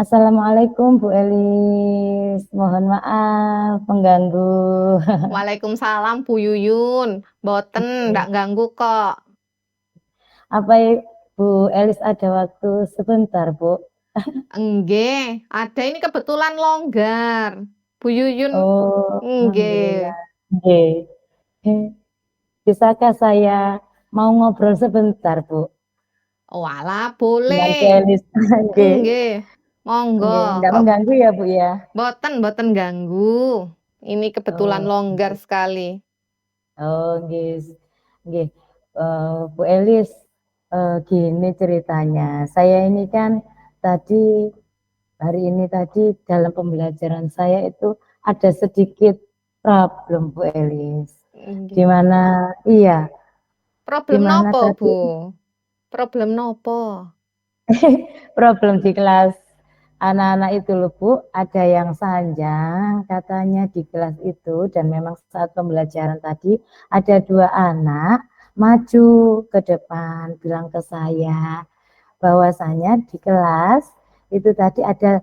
Assalamualaikum Bu Elis, mohon maaf mengganggu. Waalaikumsalam Bu Yuyun. Boten, ndak ganggu kok. Apa Bu Elis ada waktu sebentar Bu? Enggak, ada ini kebetulan longgar. Bu Yuyun, Oh, enggak. alhamdulillah. Oke. Bisakah saya mau ngobrol sebentar Bu Walah, dengan Bu boleh. Elis? Oke, Enggak, monggo. oke. Nggak Kok mengganggu ya Bu ya? boten ganggu. Ini kebetulan Oh, longgar oke. sekali. Oh, guys. Oke. Bu Elis, gini ceritanya. Saya ini kan tadi hari ini tadi dalam pembelajaran saya itu ada sedikit problem Bu Elis. Di Enggak. mana iya, di Problem mana nopo, tadi Bu? Problem nopo? problem di kelas anak-anak itu loh Bu, ada yang sanjang katanya di kelas itu dan memang saat pembelajaran tadi ada dua anak maju ke depan bilang ke saya bahwasanya di kelas itu tadi ada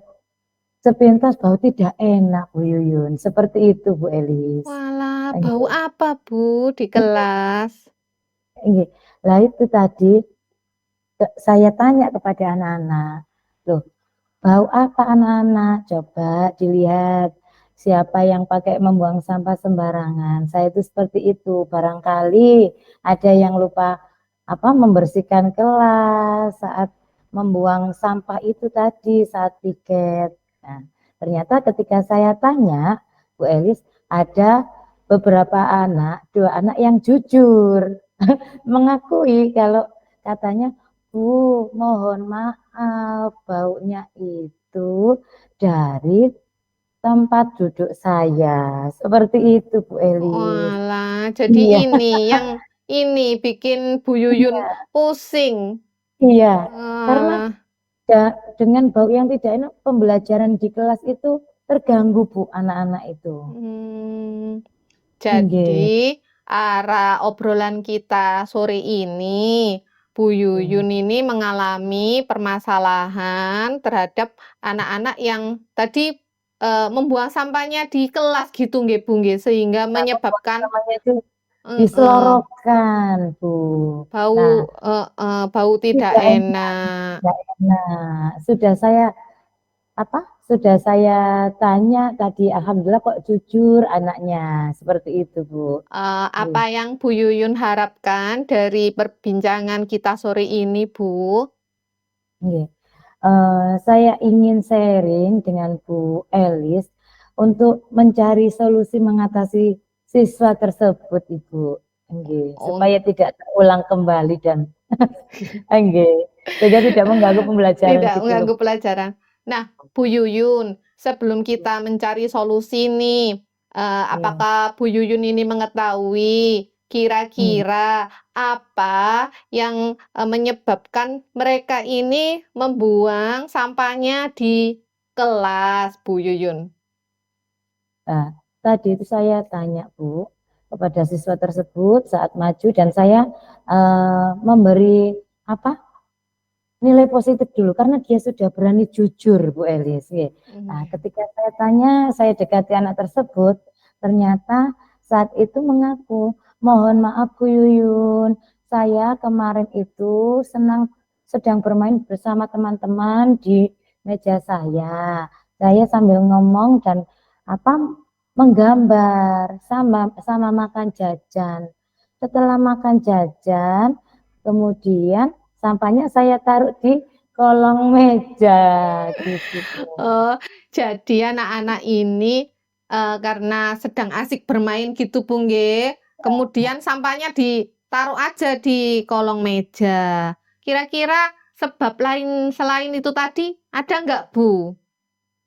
sepintas bau tidak enak Bu Yuyun. Seperti itu Bu Elis. Walah, bau Nggih. apa, Bu, di kelas? Nggih. Lah itu tadi saya tanya kepada anak-anak, loh bau apa anak-anak? Coba dilihat siapa yang pakai membuang sampah sembarangan. Saya itu seperti itu. Barangkali ada yang lupa apa membersihkan kelas saat membuang sampah itu tadi saat piket. Nah, ternyata ketika saya tanya, Bu Elis, ada beberapa anak, dua anak yang jujur mengakui kalau katanya, Bu, mohon maaf, baunya itu dari tempat duduk saya. Seperti itu, Bu Elis. Walah, jadi Iya, ini yang ini bikin Bu Yuyun iya, pusing. iya. Karena Wah, dengan bau yang tidak enak, pembelajaran di kelas itu terganggu, Bu, anak-anak itu. hmm, Nggih. jadi arah obrolan kita sore ini, Bu Iya. Yuyun ini mengalami permasalahan terhadap anak-anak yang tadi membuang sampahnya di kelas gitu, nggih, Bu, nggih, sehingga Nah, membuat menyebabkan namanya itu eh, diselorokan, Bu. bau Nah, bau tidak tidak enak, enak. tidak enak. Sudah saya tanya tadi, alhamdulillah kok jujur anaknya, seperti itu, Bu. Apa Nggih, yang Bu Yuyun harapkan dari perbincangan kita sore ini, Bu? nggih. Saya ingin sharing dengan Bu Elis untuk mencari solusi mengatasi siswa tersebut, Ibu. Nggih, Oh, supaya tidak terulang kembali dan nggih, sehingga tidak mengganggu pembelajaran tidak gitu loh, mengganggu Bu. pelajaran. Nah, Bu Yuyun, sebelum kita mencari solusi nih, Iya. apakah Bu Yuyun ini mengetahui Hmm. kira-kira apa yang menyebabkan mereka ini membuang sampahnya di kelas, Bu Yuyun? Nah, tadi itu saya tanya Bu kepada siswa tersebut saat maju dan saya memberi apa nilai positif dulu karena dia sudah berani jujur Bu Elis. Ya. Nah, Hmm. ketika saya tanya, saya dekati anak tersebut, ternyata saat itu mengaku, mohon maaf Bu Yuyun, saya kemarin itu sedang bermain bersama teman-teman di meja saya. Saya sambil ngomong dan apa menggambar sama sama makan jajan. Setelah makan jajan, kemudian sampahnya saya taruh di kolong meja gitu. Oh, jadi anak-anak ini karena sedang asik bermain gitu, Bu nggih. Kemudian sampahnya ditaruh aja di kolong meja. Kira-kira sebab lain selain itu tadi ada nggak, Bu?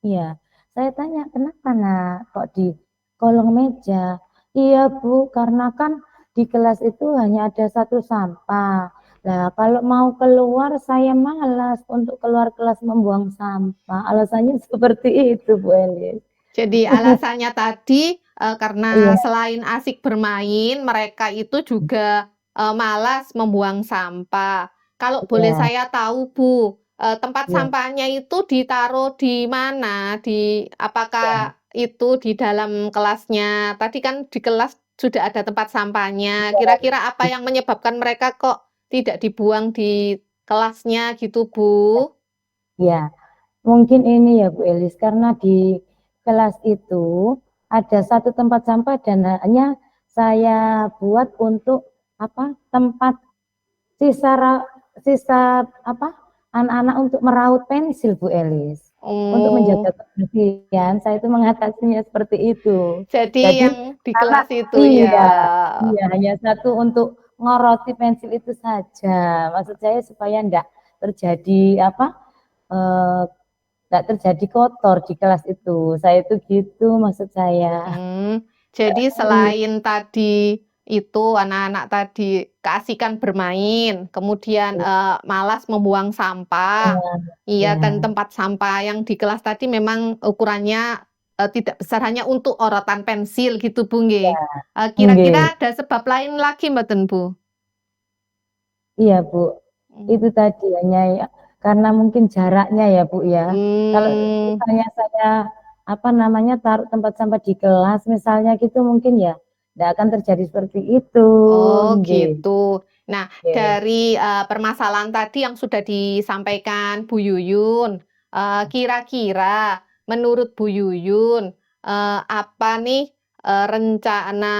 Iya, saya tanya kenapa nak kok di kolong meja? Iya Bu, karena kan di kelas itu hanya ada satu sampah. Nah, kalau mau keluar saya malas untuk keluar kelas membuang sampah. Alasannya seperti itu Bu Elis. Jadi alasannya tadi karena Iya, selain asik bermain, mereka itu juga malas membuang sampah. Kalau boleh iya, saya tahu, Bu, tempat Iya, sampahnya itu ditaruh di mana? iya, Apakah itu di dalam kelasnya? Tadi kan di kelas sudah ada tempat sampahnya. iya, Kira-kira apa yang menyebabkan mereka kok tidak dibuang di kelasnya gitu, Bu? iya. Mungkin ini ya Bu Elis, karena di kelas itu ada satu tempat sampah dan hanya saya buat untuk apa tempat sisa sisa apa anak-anak untuk meraut pensil Bu Elis. Untuk menjaga Oh, kebersihan, saya itu mengatasinya seperti itu. jadi Jadi yang di karena kelas itu ya. iya, iya hanya satu untuk ngoroti pensil itu saja. Maksud saya supaya enggak terjadi apa eh, nggak terjadi kotor di kelas itu. Saya itu gitu maksud saya. Jadi Iya, selain tadi itu anak-anak tadi keasikan bermain, kemudian malas membuang sampah. Iya, dan iya, tempat sampah yang di kelas tadi memang ukurannya tidak besar, hanya untuk orotan pensil gitu, Bu nggih. nggih. Kira-kira ada sebab lain lagi mboten, Bu? Iya, Bu. Itu Hmm. tadi hanya ya, karena mungkin jaraknya ya, Bu ya. Kalau Hmm. misalnya saya apa namanya taruh tempat sampah di kelas misalnya gitu mungkin ya tidak akan terjadi seperti itu. Oh, Nggih. gitu. Nah, Oke. dari permasalahan tadi yang sudah disampaikan Bu Yuyun, kira-kira menurut Bu Yuyun, apa nih rencana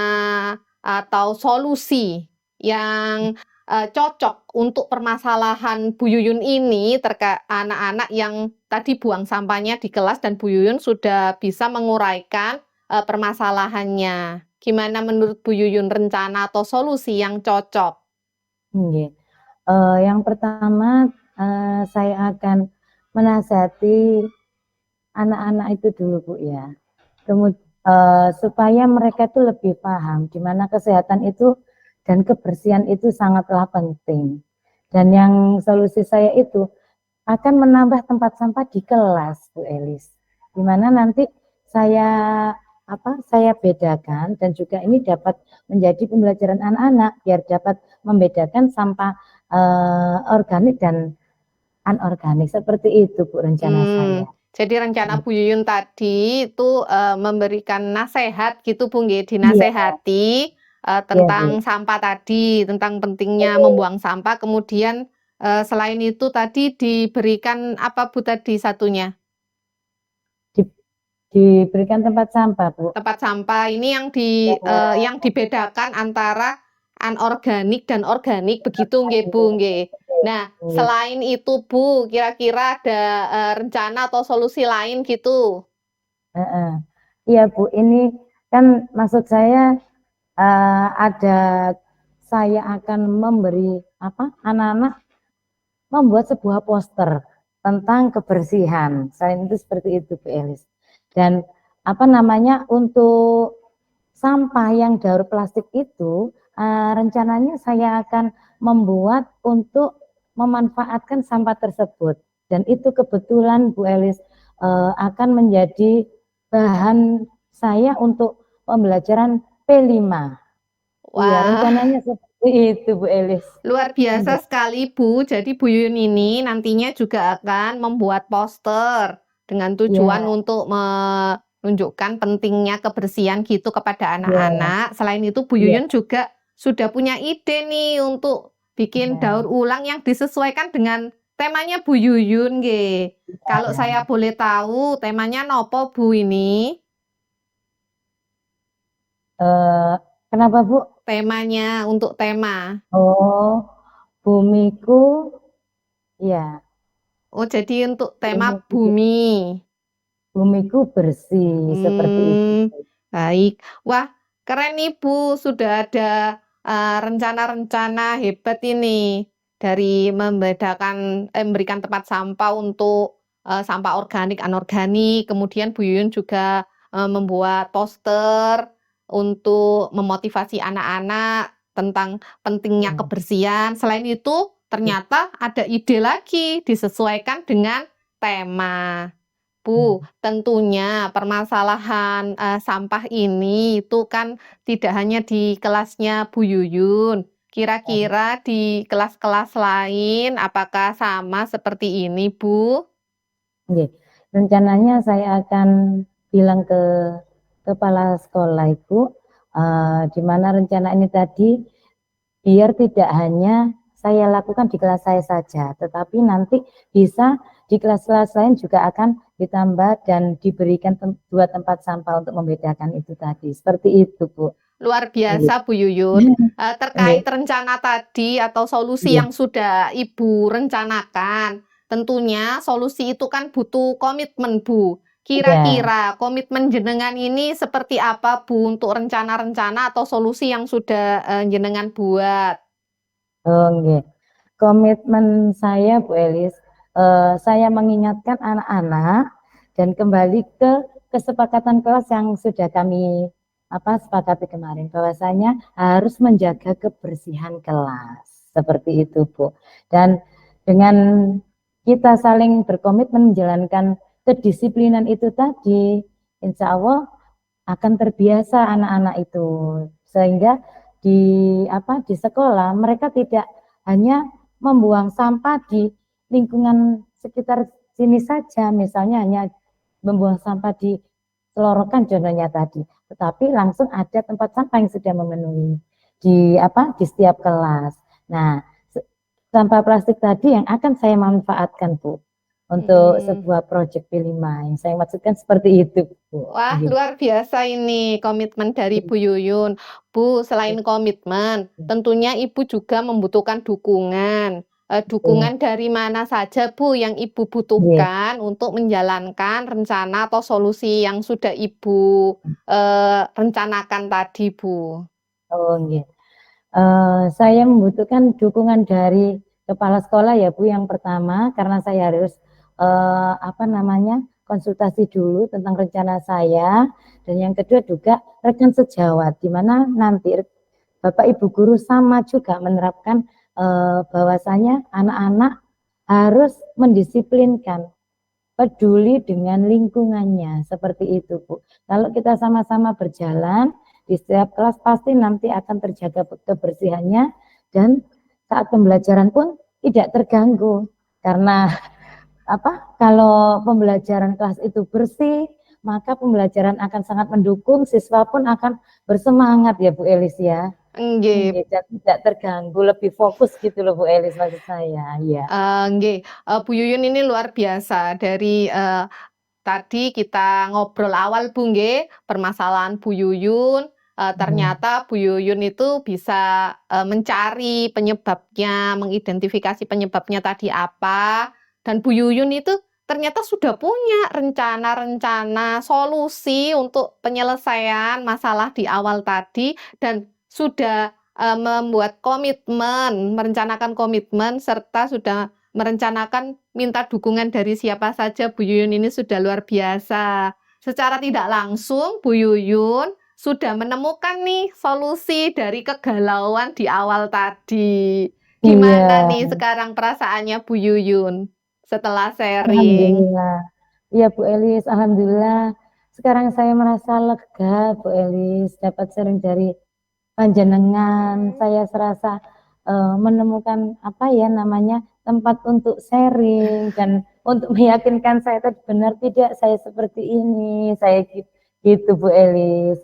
atau solusi yang cocok untuk permasalahan Bu Yuyun ini terkait anak-anak yang tadi buang sampahnya di kelas dan Bu Yuyun sudah bisa menguraikan permasalahannya. Gimana menurut Bu Yuyun rencana atau solusi yang cocok? Nggih. Yang pertama saya akan menasihati anak-anak itu dulu Bu ya. Kemudian supaya mereka itu lebih paham di mana kesehatan itu dan kebersihan itu sangatlah penting. Dan yang solusi saya itu akan menambah tempat sampah di kelas, Bu Elis. Di mana nanti saya saya bedakan dan juga ini dapat menjadi pembelajaran anak-anak biar dapat membedakan sampah organik dan anorganik. Seperti itu Bu rencana saya. Jadi rencana Bu Yuyun tadi itu memberikan nasihat gitu Bu nggih, Iya, dinasehati iya tentang Bu. sampah tadi, tentang pentingnya membuang sampah. Kemudian selain itu tadi diberikan apa Bu tadi satunya? Di- diberikan tempat sampah Bu. Tempat sampah ini Ya, yang dibedakan antara anorganik dan organik begitu nggih Bu nggih. Nah, iya. selain itu Bu, kira-kira ada rencana atau solusi lain gitu? Heeh. Iya Bu, ini kan maksud saya ada saya akan memberi anak-anak membuat sebuah poster tentang kebersihan. Selain itu seperti itu Bu Elis. Dan apa namanya untuk sampah yang daur plastik itu rencananya saya akan membuat untuk memanfaatkan sampah tersebut. Dan itu kebetulan Bu Elis akan menjadi bahan saya untuk pembelajaran P5. Iya, Wah, rencananya seperti itu Bu Elis. luar biasa sekali Bu. Jadi Bu Yuyun ini nantinya juga akan membuat poster dengan tujuan Iya, untuk menunjukkan pentingnya kebersihan gitu kepada iya, anak-anak. Selain itu Bu iya, Yuyun juga sudah punya ide nih untuk bikin daur iya, ulang yang disesuaikan dengan temanya Bu Yuyun nggih. Kalau iya. saya boleh tahu temanya nopo Bu ini? Eh, kenapa Bu? Temanya untuk tema. Oh, bumiku, ya, Oh, jadi untuk tema bumiku, bumi. bumiku bersih seperti itu. Baik. Wah, keren nih Bu, sudah ada rencana-rencana hebat ini dari memberikan tempat sampah untuk sampah organik, anorganik. Kemudian Bu Yuyun juga membuat poster untuk memotivasi anak-anak tentang pentingnya Ya, kebersihan. Selain itu, ternyata ada ide lagi disesuaikan dengan tema. Bu, ya, tentunya permasalahan sampah ini itu kan tidak hanya di kelasnya Bu Yuyun. Kira-kira di kelas-kelas lain apakah sama seperti ini, Bu? Nggih. Rencananya saya akan bilang ke kepala sekolah Ibu, di mana rencana ini tadi biar tidak hanya saya lakukan di kelas saya saja, tetapi nanti bisa di kelas-kelas lain juga akan ditambah dan diberikan 2 tempat sampah untuk membedakan itu tadi. Seperti itu, Bu. Luar Nggih. biasa, Bu Yuyun. Nggih. Terkait rencana tadi atau solusi Iya. yang sudah Ibu rencanakan, tentunya solusi itu kan butuh komitmen, Bu. Iya. Kira-kira komitmen jenengan ini seperti apa, Bu, untuk rencana-rencana atau solusi yang sudah jenengan buat? Oh, nggih. Komitmen saya, Bu Elis, saya mengingatkan anak-anak dan kembali ke kesepakatan kelas yang sudah kami sepakati kemarin, bahwasanya harus menjaga kebersihan kelas. Seperti itu, Bu. Dan dengan kita saling berkomitmen menjalankan kedisiplinan itu tadi, insya Allah akan terbiasa anak-anak itu, sehingga di sekolah mereka tidak hanya membuang sampah di lingkungan sekitar sini saja, misalnya hanya membuang sampah di selorokan contohnya tadi, tetapi langsung ada tempat sampah yang sudah memenuhi di setiap kelas. Nah, sampah plastik tadi yang akan saya manfaatkan, Bu, untuk sebuah proyek P5. Yang saya maksudkan seperti itu, Bu. Wah, luar biasa ini komitmen dari Bu Yuyun. Bu, selain komitmen, tentunya Ibu juga membutuhkan dukungan. Dukungan dari mana saja, Bu, yang Ibu butuhkan untuk menjalankan rencana atau solusi yang sudah Ibu rencanakan tadi, Bu? Oh, nggih. Saya membutuhkan dukungan dari kepala sekolah ya, Bu, yang pertama karena saya harus konsultasi dulu tentang rencana saya, dan yang kedua juga rekan sejawat, di mana nanti Bapak Ibu guru sama juga menerapkan bahwasanya anak-anak harus mendisiplinkan, peduli dengan lingkungannya, seperti itu, Bu. Kalau kita sama-sama berjalan di setiap kelas pasti nanti akan terjaga kebersihannya, dan saat pembelajaran pun tidak terganggu karena kalau pembelajaran kelas itu bersih, maka pembelajaran akan sangat mendukung, siswa pun akan bersemangat ya Bu Elis ya. Nggih. Tidak terganggu, lebih fokus gitu loh Bu Elis maksud saya. Iya. Nggih, Bu Yuyun ini luar biasa dari tadi kita ngobrol awal, Bu, nggih, permasalahan Bu Yuyun, ternyata Bu Yuyun itu bisa mencari penyebabnya, mengidentifikasi penyebabnya tadi apa, dan Bu Yuyun itu ternyata sudah punya rencana-rencana solusi untuk penyelesaian masalah di awal tadi, dan sudah membuat komitmen, merencanakan komitmen, serta sudah merencanakan minta dukungan dari siapa saja. Bu Yuyun ini sudah luar biasa. Secara tidak langsung, Bu Yuyun sudah menemukan nih solusi dari kegalauan di awal tadi. Gimana nih sekarang perasaannya Bu Yuyun setelah sharing? Alhamdulillah. Iya Bu Elis, alhamdulillah. Sekarang saya merasa lega Bu Elis, dapat sharing dari panjenengan. Saya serasa menemukan tempat untuk sharing dan untuk meyakinkan saya tadi benar tidak saya seperti ini, saya gitu Bu Elis.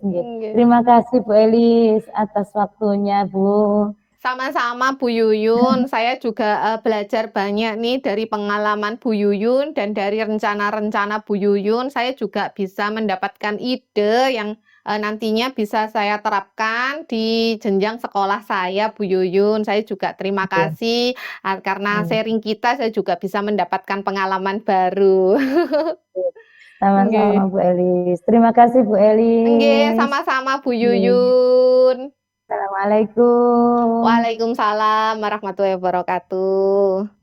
Terima kasih Bu Elis atas waktunya, Bu. Sama-sama Bu Yuyun, saya juga belajar banyak nih dari pengalaman Bu Yuyun dan dari rencana-rencana Bu Yuyun. Saya juga bisa mendapatkan ide yang nantinya bisa saya terapkan di jenjang sekolah saya, Bu Yuyun. Saya juga terima kasih karena sharing kita, saya juga bisa mendapatkan pengalaman baru. Sama-sama Bu Elis. Terima kasih Bu Elis. Nggih, sama-sama Bu Yuyun. Assalamualaikum. Waalaikumsalam warahmatullahi wabarakatuh.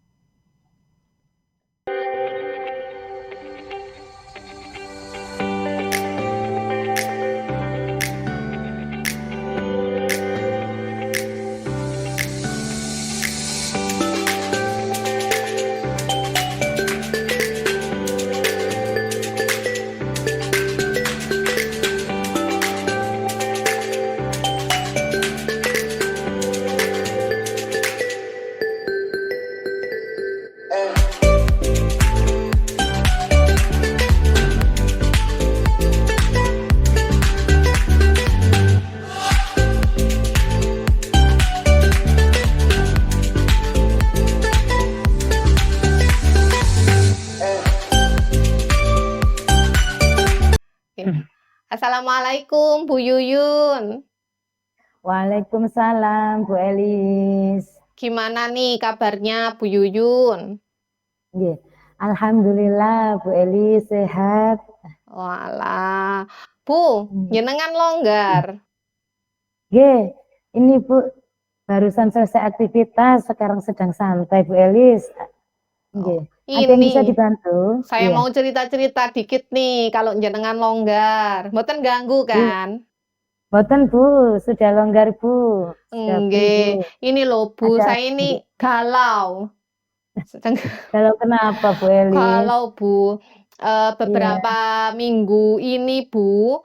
Assalamualaikum Bu Yuyun. Waalaikumsalam Bu Elis. Gimana nih kabarnya Bu Yuyun? Nggih. Alhamdulillah Bu Elis sehat. Walah, Bu, Hmm. jenengan longgar. Nggih, ini Bu barusan selesai aktivitas, sekarang sedang santai Bu Elis. Oh, Nggih. Ada yang bisa ini dibantu? saya Iya. mau cerita-cerita dikit nih kalau jenengan longgar. Mboten ganggu Iya. kan? Boten Bu, sudah longgar Bu. Sudah free Enggak, Bu. ini loh Bu, Ada saya apa, ini Bu? galau. Sedang Kalau kenapa Bu Elis? galau Bu. Iya, Beberapa minggu ini Bu,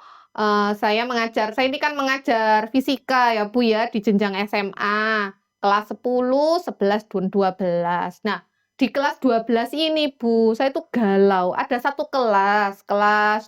saya mengajar, saya ini kan mengajar fisika ya Bu ya, di jenjang SMA, kelas 10, 11, dan 12. Nah, di kelas 12 ini Bu, saya tuh galau. Ada satu kelas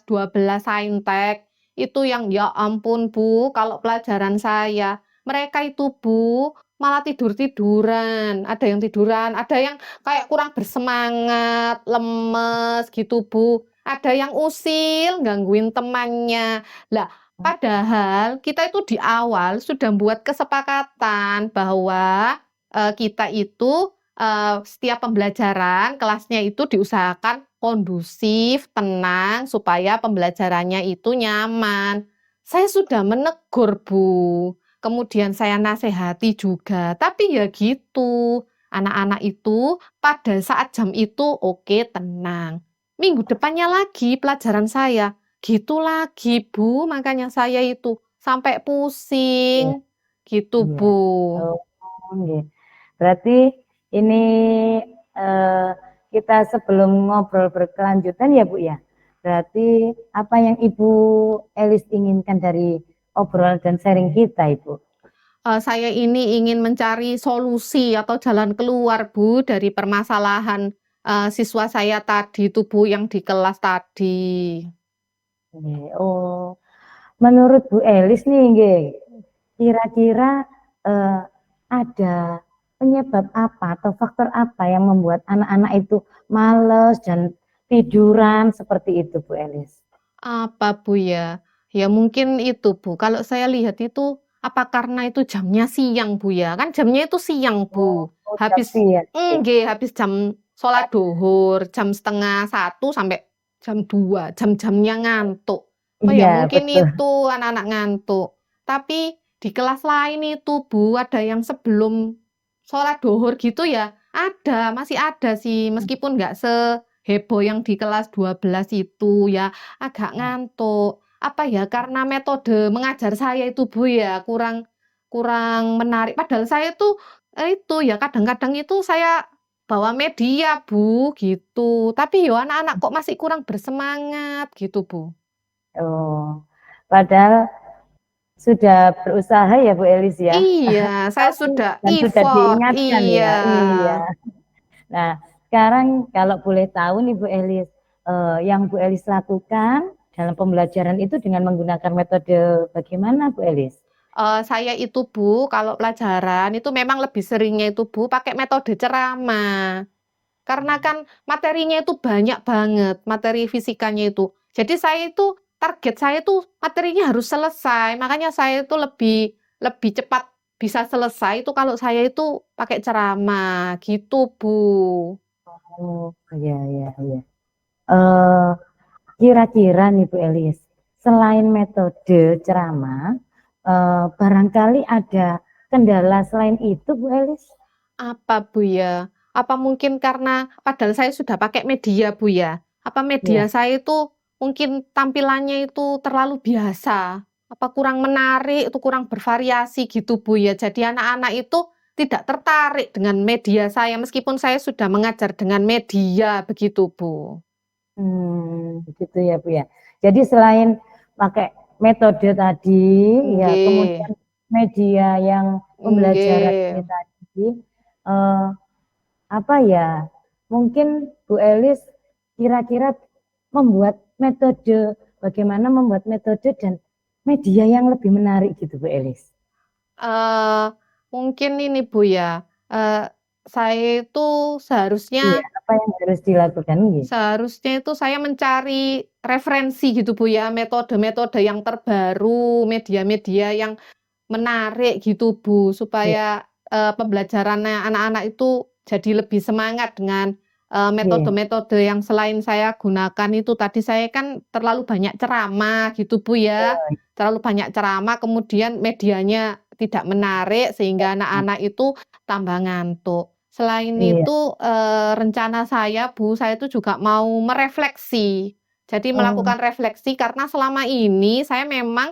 12 Saintek, itu yang ya ampun Bu, kalau pelajaran saya, mereka itu Bu, malah tidur-tiduran. Ada yang tiduran, ada yang kayak kurang bersemangat, lemes gitu, Bu. Ada yang usil, gangguin temannya. Lah, padahal kita itu di awal sudah buat kesepakatan bahwa kita itu setiap pembelajaran kelasnya itu diusahakan kondusif, tenang, supaya pembelajarannya itu nyaman. Saya sudah menegur, Bu. Kemudian saya nasihati juga, tapi ya gitu. Anak-anak itu pada saat jam itu oke, tenang. Minggu depannya lagi pelajaran saya, gitu lagi Bu, makanya saya itu sampai iya, pusing, gitu iya. Bu. Oh, nggih. Berarti ini eh, kita sebelum ngobrol berkelanjutan ya Bu ya. Berarti apa yang Ibu Elis inginkan dari obrolan dan sharing kita Ibu? Saya ini ingin mencari solusi atau jalan keluar Bu dari permasalahan siswa saya tadi itu Bu yang di kelas tadi. Nggih. Oh, menurut Bu Elis nih nggih, kira-kira eh, ada penyebab apa atau faktor apa yang membuat anak-anak itu males dan tiduran seperti itu Bu Elis? Apa Bu ya? Ya mungkin itu Bu, kalau saya lihat itu, apa karena itu jamnya siang Bu ya? Kan jamnya itu siang Oh, Bu. oh Habis tapi ya. nggih, habis jam sholat duhur, jam setengah satu sampai jam 2, jam-jamnya ngantuk. Oh ya Iya, mungkin betul. itu anak-anak ngantuk. Tapi di kelas lain itu Bu, ada yang sebelum sholat duhur gitu ya, masih ada sih, meskipun nggak seheboh yang di kelas 12 itu ya. Agak ngantuk. Apa ya, karena metode mengajar saya itu, Bu, ya, kurang kurang menarik. Padahal saya tuh, itu ya kadang-kadang itu saya bawa media, Bu, gitu. Tapi ya anak-anak kok masih kurang bersemangat gitu, Bu. Oh, padahal sudah berusaha ya Bu Elis ya. Iya, saya Tapi sudah dan sudah effort. diingatkan Iya. ya. Iya. Nah, sekarang kalau boleh tahu nih Bu Elis, yang Bu Elis lakukan dalam pembelajaran itu dengan menggunakan metode bagaimana Bu Elis? Saya itu, Bu, kalau pelajaran itu memang lebih seringnya itu, Bu, pakai metode ceramah. Karena kan materinya itu banyak banget, materi fisikanya itu. Jadi saya itu target saya itu materinya harus selesai. Makanya saya itu lebih lebih cepat bisa selesai itu kalau saya itu pakai ceramah gitu, Bu. Oh, iya, iya, iya. Eh, kira-kira nih Bu Elis, selain metode ceramah, barangkali ada kendala selain itu Bu Elis? Apa, Bu, ya? Apa mungkin karena padahal saya sudah pakai media, Bu, ya? Apa Ya. media saya itu mungkin tampilannya itu terlalu biasa? Apa kurang menarik, itu kurang bervariasi gitu, Bu, ya? Jadi anak-anak itu tidak tertarik dengan media saya meskipun saya sudah mengajar dengan media begitu, Bu. Begitu ya Bu ya. Jadi selain pakai metode tadi, ya Nggih, kemudian media yang pembelajaran ini nggih. tadi, eh, apa ya? Mungkin Bu Elis kira-kira membuat metode, bagaimana membuat metode dan media yang lebih menarik gitu Bu Elis. Eee, Mungkin ini, Bu, ya, eee, saya itu Iya, seharusnya apa yang harus dilakukan nggih? Seharusnya itu saya mencari referensi gitu Bu ya, metode-metode yang terbaru, media-media yang menarik gitu Bu, Nggih supaya, pembelajarannya anak-anak itu jadi lebih semangat dengan, nggih. metode-metode yang selain saya gunakan itu tadi. Saya kan terlalu banyak ceramah gitu Bu ya, Betul, terlalu banyak ceramah kemudian medianya tidak menarik sehingga anak-anak itu tambah ngantuk. Selain iya. itu, rencana saya Bu, saya itu juga mau merefleksi. Jadi Oh, melakukan refleksi karena selama ini saya memang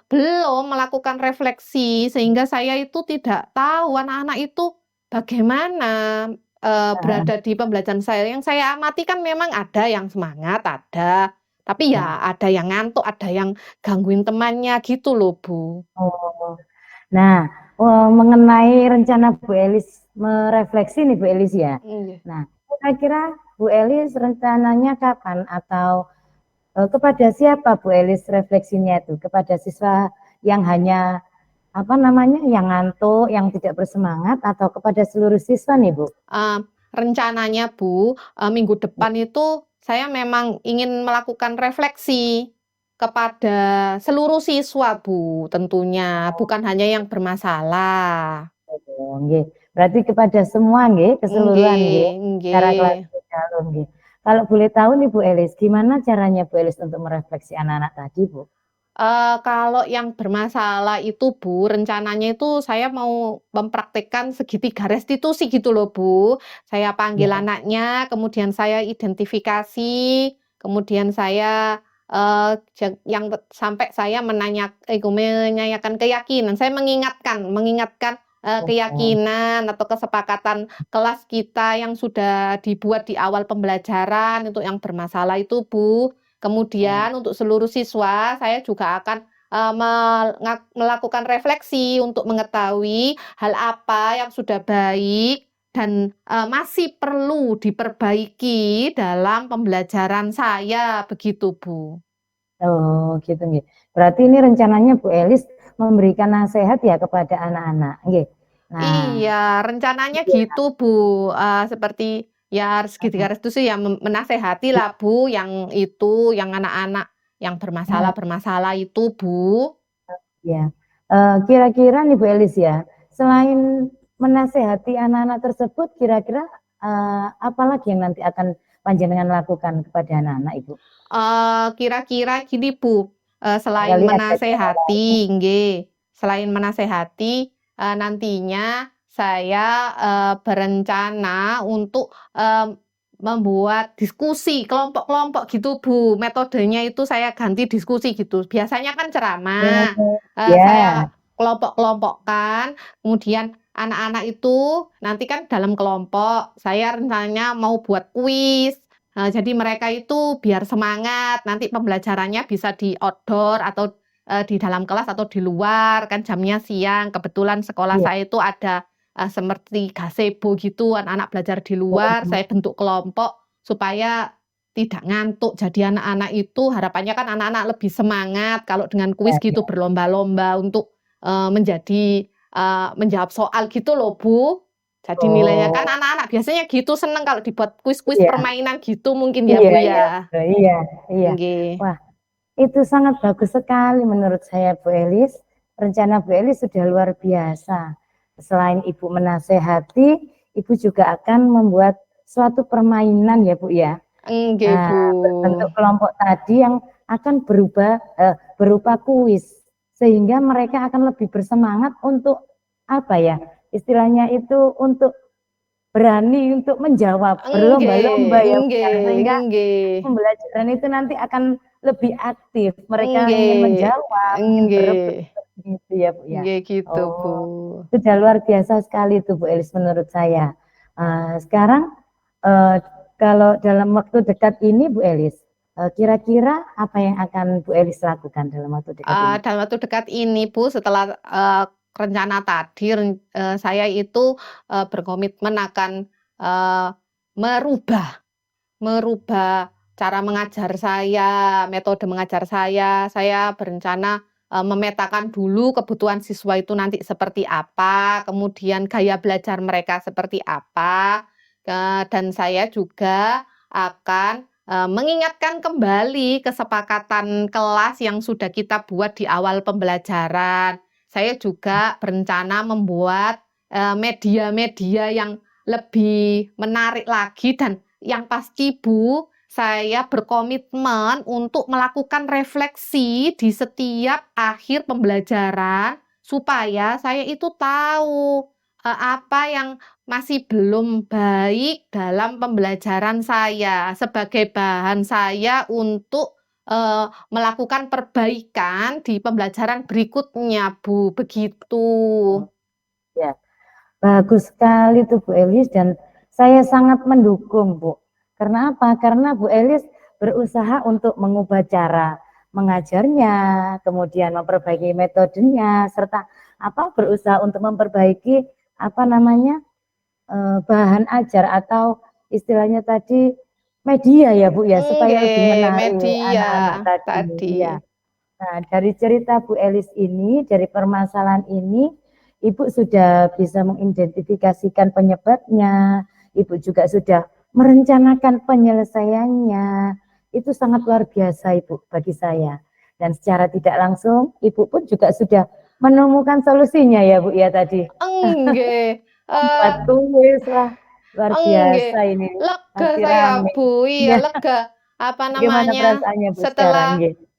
belum melakukan refleksi, sehingga saya itu tidak tahu anak-anak itu bagaimana, heeh, berada di pembelajaran saya. Yang saya amati kan memang ada yang semangat, ada, tapi iya. ya ada yang ngantuk, ada yang gangguin temannya gitu loh, Bu. Oh. Nah, mengenai rencana Bu Elis merefleksi nih Bu Elis ya. Iya. Nah, kira-kira Bu Elis rencananya kapan atau kepada siapa Bu Elis refleksinya itu? Kepada siswa yang hanya apa namanya, yang ngantuk, yang tidak bersemangat atau kepada seluruh siswa nih Bu? Rencananya Bu, minggu depan itu saya memang ingin melakukan refleksi kepada seluruh siswa Bu, tentunya, bukan hanya yang bermasalah. Oh, nggih. Berarti kepada semua nggih, keseluruhan nggih, Nggih, secara nggih. klasifikasi nggih. Kalau boleh tahu nih Bu Elis, gimana caranya Bu Elis untuk merefleksi anak-anak tadi Bu? Kalau yang bermasalah itu Bu, rencananya itu saya mau mempraktikkan segitiga restitusi gitu loh Bu. Saya panggil Ya, anaknya, kemudian saya identifikasi, kemudian saya, sampai saya menanyakan keyakinan. Saya mengingatkan, oh, keyakinan atau kesepakatan kelas kita yang sudah dibuat di awal pembelajaran untuk yang bermasalah itu Bu. oh, Kemudian untuk seluruh siswa, saya juga akan, melakukan refleksi untuk mengetahui hal apa yang sudah baik dan, masih perlu diperbaiki dalam pembelajaran saya, begitu, Bu. oh gitu nggih. Berarti ini rencananya Bu Elis memberikan nasihat ya kepada anak-anak, nggih. Nah, Iya, rencananya iya, gitu, Bu, seperti ya segitiga restu sih ya lah Bu, yang itu, yang anak-anak yang nah, bermasalah-bermasalah itu, Bu. ya. Kira-kira nih Bu Elis ya, selain menasehati anak-anak tersebut, kira-kira apa lagi yang nanti akan panjenengan lakukan kepada anak-anak Ibu? Kira-kira gini Bu, selain Barangkali ada cara lain. menasehati nggih, selain menasehati, nantinya saya, berencana untuk, membuat diskusi kelompok-kelompok gitu Bu, metodenya itu saya ganti diskusi gitu. Biasanya kan ceramah, Oh, saya ya, kelompok-kelompokkan, kemudian anak-anak itu nanti kan dalam kelompok, saya rencananya mau buat kuis. Jadi mereka itu biar semangat, nanti pembelajarannya bisa di outdoor atau, di dalam kelas atau di luar, kan jamnya siang. Kebetulan sekolah iya. saya itu ada, seperti gazebo gitu, anak-anak belajar di luar, Oh, saya bentuk kelompok supaya tidak ngantuk. Jadi anak-anak itu harapannya kan anak-anak lebih semangat kalau dengan kuis ya, gitu ya. berlomba-lomba untuk, menjawab soal gitu loh, Bu. Jadi nilainya kan Oh, anak-anak biasanya gitu seneng kalau dibuat kuis-kuis iya, permainan gitu mungkin ya, iya, Bu, iya, ya? betul, iya, iya. Nggih. Wah, itu sangat bagus sekali menurut saya Bu Elis. Rencana Bu Elis sudah luar biasa. Selain Ibu menasehati, Ibu juga akan membuat suatu permainan ya Bu ya. Nggih, Bu. Berbentuk kelompok tadi yang akan berupa kuis sehingga mereka akan lebih bersemangat untuk apa ya istilahnya itu untuk berani untuk menjawab berlomba-lomba Nggih, ya Bu ya nggih, sehingga nggih. pembelajaran itu nanti akan lebih aktif mereka ingin Nggih, menjawab ingin berebut nggih. gitu ya Bu ya. Nggih gitu, Bu. Oh, sudah luar biasa sekali itu Bu Elis menurut saya. Sekarang eh, kalau dalam waktu dekat ini Bu Elis, kira-kira apa yang akan Bu Elis lakukan dalam waktu dekat ini? Dalam waktu dekat ini, Bu, setelah, rencana tadi saya itu, berkomitmen akan, eee, merubah merubah cara mengajar saya, metode mengajar saya. Saya berencana, memetakan dulu kebutuhan siswa itu nanti seperti apa, kemudian gaya belajar mereka seperti apa. Dan saya juga akan mengingatkan kembali kesepakatan kelas yang sudah kita buat di awal pembelajaran. Saya juga berencana membuat media-media yang lebih menarik lagi, dan yang pasti Bu, saya berkomitmen untuk melakukan refleksi di setiap akhir pembelajaran supaya saya itu tahu apa yang masih belum baik dalam pembelajaran saya sebagai bahan saya untuk melakukan perbaikan di pembelajaran berikutnya, Bu. Begitu. Ya, bagus sekali tuh Bu Elis, dan saya sangat mendukung Bu. Karena apa? Karena Bu Elis berusaha untuk mengubah cara mengajarnya, kemudian memperbaiki metodenya, serta berusaha untuk memperbaiki bahan ajar atau istilahnya tadi media ya Bu ya, supaya lebih menarik Media anak-anak tadi. tadi. Ya. Nah, dari cerita Bu Elis ini, dari permasalahan ini, Ibu sudah bisa mengidentifikasikan penyebabnya, Ibu juga sudah merencanakan penyelesaiannya. Itu sangat luar biasa Ibu bagi saya. Dan secara tidak langsung, Ibu pun juga sudah menemukan solusinya ya Bu ya tadi. Enggak. Membuat kuis lah, luar biasa Enggak. ini. Lega Pasti saya, rame. Bu. Iya, Ya, lega. Apa bagaimana namanya? perasaannya Bu sekarang? Setelah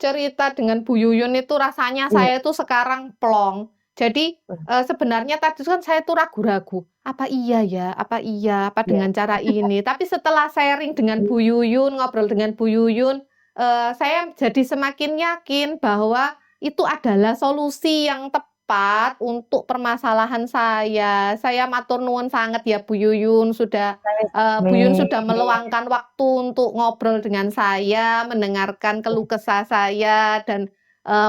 cerita dengan Bu Yuyun itu rasanya Iya. saya itu sekarang plong. Jadi sebenarnya tadi kan saya tuh ragu-ragu. Apa iya ya? Apa iya? Apa Iya. dengan cara ini? Tapi setelah sharing dengan Bu Yuyun, ngobrol dengan Bu Yuyun, saya jadi semakin yakin bahwa itu adalah solusi yang tepat untuk permasalahan saya. Saya matur nuwun sangat ya Bu Yuyun sudah Bu Yun sudah meluangkan waktu untuk ngobrol dengan saya, mendengarkan keluh kesah saya, dan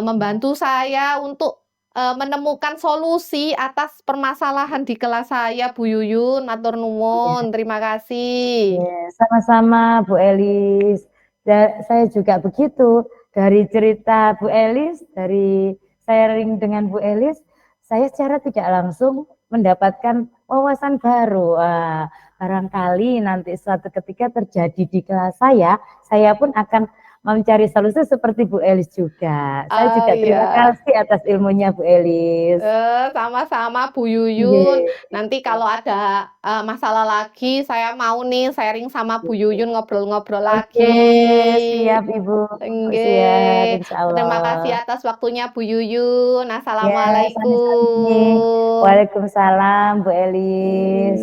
membantu saya untuk menemukan solusi atas permasalahan di kelas saya, Bu Yuyun. Matur nuwun, terima kasih. Sama-sama Bu Elis. Saya juga begitu. Dari cerita Bu Elis, dari sharing dengan Bu Elis, saya secara tidak langsung mendapatkan wawasan baru. Barangkali nanti suatu ketika terjadi di kelas saya pun akan mencari solusi seperti Bu Elis juga. Saya juga terima kasih atas ilmunya Bu Elis. Sama-sama Bu Yuyun. Nanti kalau ada masalah lagi, saya mau nih sharing sama Bu Yuyun, ngobrol-ngobrol lagi. Siap Ibu. Siap, Enggak. insya Allah. Terima kasih atas waktunya Bu Yuyun. Ya, sami-sami. Assalamualaikum. Waalaikumsalam Bu Elis.